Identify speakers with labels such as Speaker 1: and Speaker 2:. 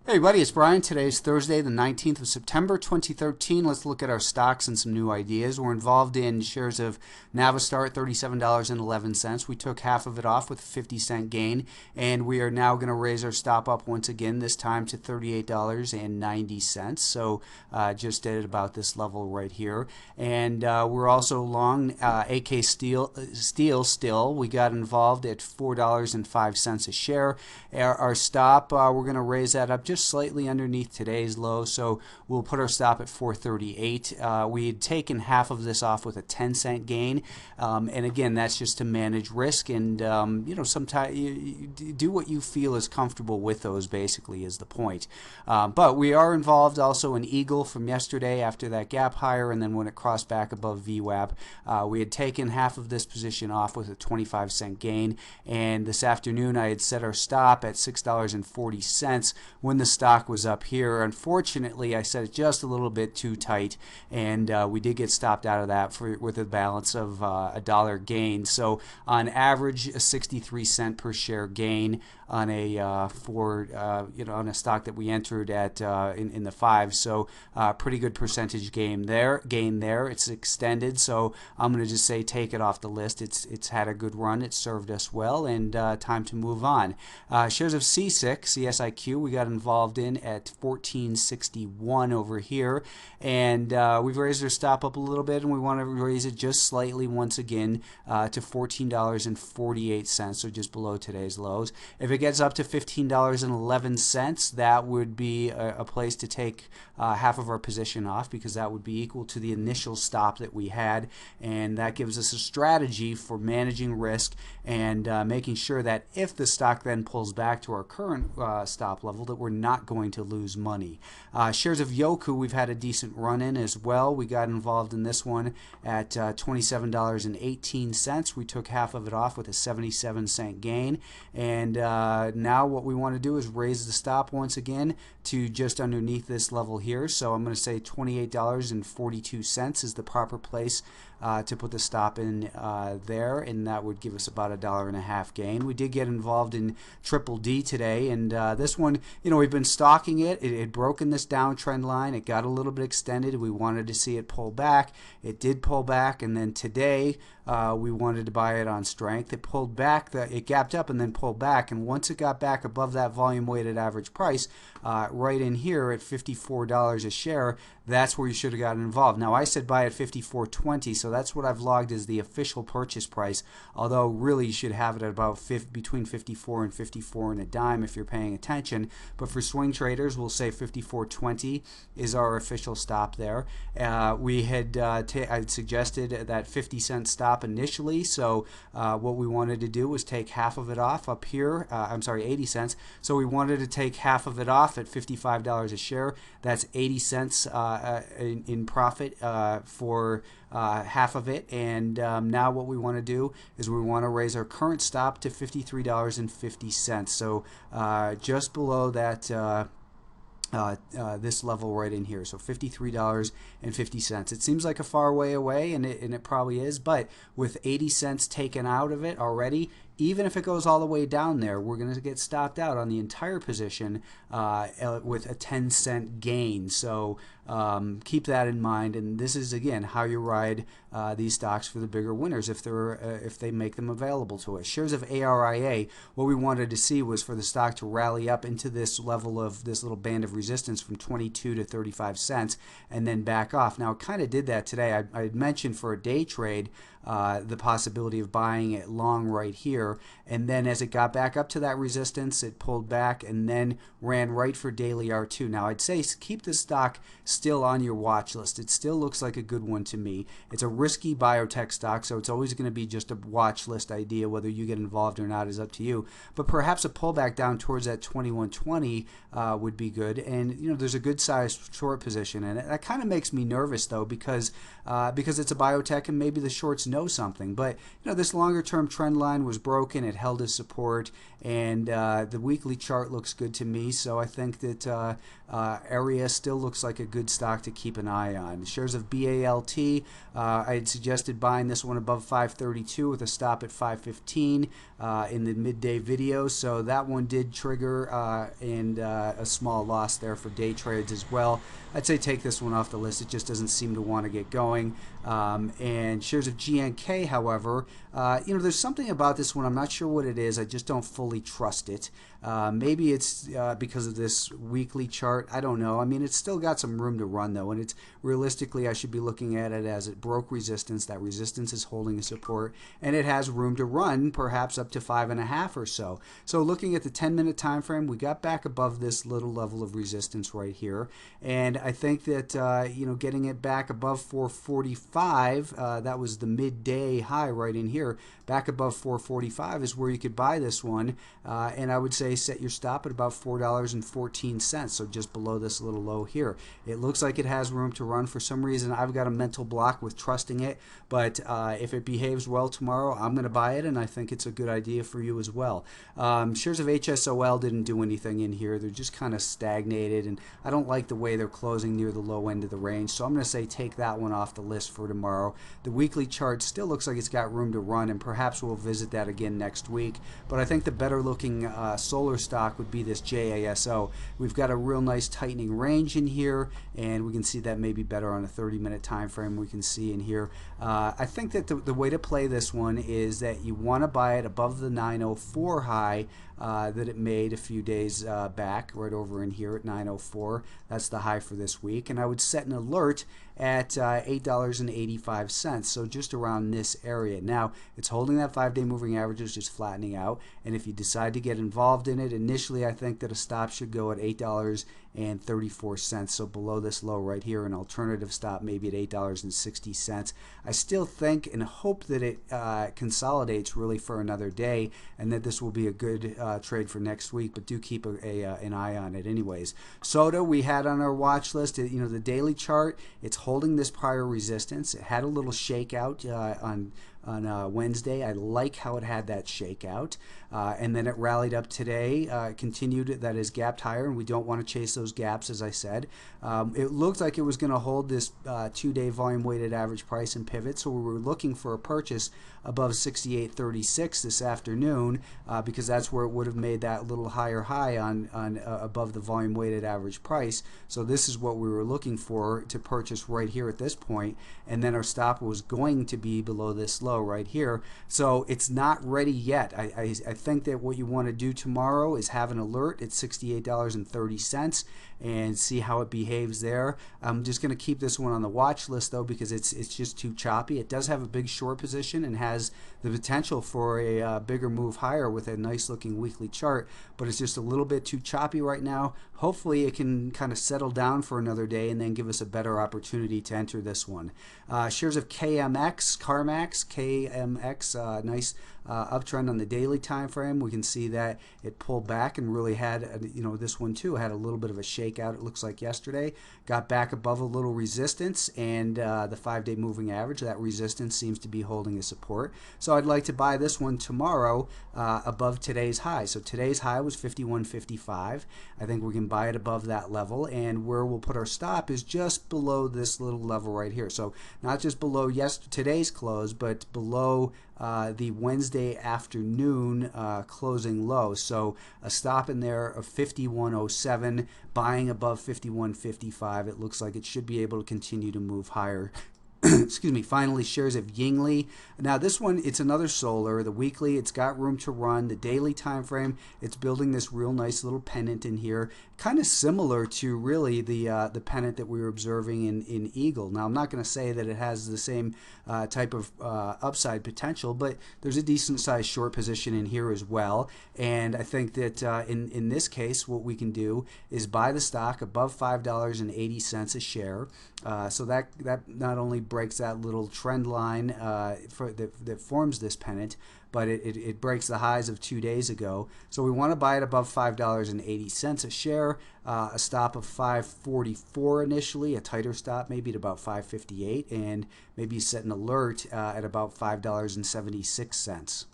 Speaker 1: Hey buddy, it's Brian. Today is Thursday, the 19th of September, 2013. Let's look at our stocks and some new ideas. We're involved in shares of Navistar at $37.11. We took half of it off with a 50-cent gain, and we are now going to raise our stop up once again, this time to $38.90. So just at about this level right here. And we're also long AK Steel still. We got involved at $4.05 a share. Our stop, we're going to raise that up just slightly underneath today's low, so we'll put our stop at 438. We had taken half of this off with a 10-cent gain, and again, that's just to manage risk, and sometimes you do what you feel is comfortable with those, basically, is the point. But we are involved also in Eagle from yesterday after that gap higher, and then when it crossed back above VWAP, we had taken half of this position off with a 25-cent gain, and this afternoon I had set our stop at $6.40 when the stock was up here. Unfortunately, I set it just a little bit too tight, and we did get stopped out of that with a balance of a dollar gain. So on average, a 63-cent per share gain on a on a stock that we entered at in the fives. So pretty good percentage gain there. It's extended, so I'm going to just say take it off the list. It's had a good run. It served us well, and time to move on. Shares of CSIQ, we got involved in at 1461 over here, and we've raised our stop up a little bit, and we want to raise it just slightly once again to $14.48, so just below today's lows. If it gets up to $15.11, that would be a place to take half of our position off, because that would be equal to the initial stop that we had, and that gives us a strategy for managing risk and making sure that if the stock then pulls back to our current stop level, that we're not going to lose money. Shares of Yoku, we've had a decent run in as well. We got involved in this one at $27.18. We took half of it off with a 77-cent gain, and now what we want to do is raise the stop once again to just underneath this level here. So I'm going to say $28.42 is the proper place to put the stop in there, and that would give us about $1.50 gain. We did get involved in Triple D today, and this one, we've been stalking it. It had broken this downtrend line. It got a little bit extended. We wanted to see it pull back. It did pull back, and then today we wanted to buy it on strength. It pulled back. It gapped up and then pulled back, and once it got back above that volume weighted average price, right in here at $54 a share, that's where you should have gotten involved. Now, I said buy at $54.20, so that's what I've logged as the official purchase price, although really you should have it at about between 54 and 54 and a dime if you're paying attention. But for swing traders, we'll say $54.20 is our official stop there. We had I suggested that 50-cent stop initially, so what we wanted to do was take half of it off up here. 80 cents. So we wanted to take half of it off at $55 a share. That's 80 cents in profit for half of it, and now what we want to do is we want to raise our current stop to $53.50. So just below that this level right in here, so $53.50. It seems like a far way away, and it probably is, but with 80 cents taken out of it already, even if it goes all the way down there, we're going to get stopped out on the entire position with a 10-cent gain. So keep that in mind, and this is again how you ride these stocks for the bigger winners if they make them available to us. Shares of ARIA, what we wanted to see was for the stock to rally up into this level of this little band of resistance from 22 to 35 cents and then back off. Now it kind of did that today. I had mentioned for a day trade the possibility of buying it long right here, and then as it got back up to that resistance, it pulled back and then ran right for daily R2. Now I'd say keep this stock still on your watch list. It still looks like a good one to me. It's a risky biotech stock, so it's always going to be just a watch list idea. Whether you get involved or not is up to you, but perhaps a pullback down towards that 2120 would be good, and there's a good sized short position in it. That kind of makes me nervous though, because it's a biotech and maybe the shorts know something. But this longer term trend line was broken. It held as support, and the weekly chart looks good to me. So I think that area still looks like a good stock to keep an eye on. Shares of BALT, I had suggested buying this one above 532 with a stop at 515 in the midday video. So that one did trigger and a small loss there for day trades as well. I'd say take this one off the list. It just doesn't seem to want to get going. And shares of GNK, however, there's something about this one. I'm not sure what it is. I just don't fully trust it. Maybe it's because of this weekly chart. I don't know. I mean, it's still got some room to run, though. And it's realistically, I should be looking at it as it broke resistance. That resistance is holding a support. And it has room to run, perhaps up to 5.5 or so. So looking at the 10-minute time frame, we got back above this little level of resistance right here. And I think that, getting it back above 445, that was the midday high right in here, back above 445 is where you could buy this one. And I would say set your stop at about $4.14, so just below this little low here. It looks like it has room to run. For some reason, I've got a mental block with trusting it, but if it behaves well tomorrow, I'm going to buy it, and I think it's a good idea for you as well. Shares of HSOL didn't do anything in here. They're just kind of stagnated, and I don't like the way they're closing near the low end of the range, so I'm going to say take that one off the list for tomorrow. The weekly chart still looks like it's got room to run, and perhaps we'll visit that again next week, but I think the better looking solar stock would be this JASO. We've got a real nice tightening range in here, and we can see that maybe better on a 30-minute time frame. We can see in here. I think that the way to play this one is that you want to buy it above the 904 high that it made a few days back, right over in here at 904. That's the high for this week, and I would set an alert at $8.85, so just around this area. Now, it's holding that 5-day moving average, is just flattening out, and if you decide to get involved in it, initially I think that a stop should go at $8.34, so below this low right here. An alternative stop maybe at $8.60. I still think and hope that it consolidates really for another day, and that this will be a good trade for next week, but do keep an eye on it anyways. Soda we had on our watch list. The daily chart, it's holding this prior resistance. It had a little shakeout on Wednesday. I like how it had that shakeout, and then it rallied up today, continued, that is gapped higher, and we don't want to chase those gaps, as I said. It looked like it was going to hold this 2-day volume weighted average price and pivot, so we were looking for a purchase above 68.36 this afternoon, because that's where it would have made that little higher high on above the volume weighted average price. So this is what we were looking for to purchase right here at this point, and then our stop was going to be below this low right here. So it's not ready yet. I think that what you want to do tomorrow is have an alert at $68.30 and see how it behaves there. I'm just going to keep this one on the watch list though, because it's just too choppy. It does have a big short position and has the potential for a bigger move higher with a nice looking weekly chart, but it's just a little bit too choppy right now. Hopefully it can kind of settle down for another day and then give us a better opportunity to enter this one. Shares of KMX, CarMax, nice uptrend on the daily time frame. We can see that it pulled back and really had, this one too had a little bit of a shakeout. It looks like yesterday got back above a little resistance, and the 5-day moving average, that resistance seems to be holding a support. So I'd like to buy this one tomorrow above today's high. So today's high was 51.55. I think we can buy it above that level, and where we'll put our stop is just below this little level right here. So not just below today's close, but below the Wednesday afternoon closing low. So a stop in there of 51.07, buying above 51.55. It looks like it should be able to continue to move higher. Excuse me. Finally, shares of Yingli. Now this one, it's another solar. The weekly, it's got room to run. The daily time frame, it's building this real nice little pennant in here, kind of similar to really the pennant that we were observing in Eagle. Now I'm not going to say that it has the same type of upside potential, but there's a decent sized short position in here as well. And I think that in this case, what we can do is buy the stock above $5.80 a share. So that not only breaks that little trend line that forms this pennant, but it breaks the highs of 2 days ago. So we want to buy it above $5.80 a share, a stop of $5.44 initially, a tighter stop maybe at about $5.58, and maybe set an alert at about $5.76.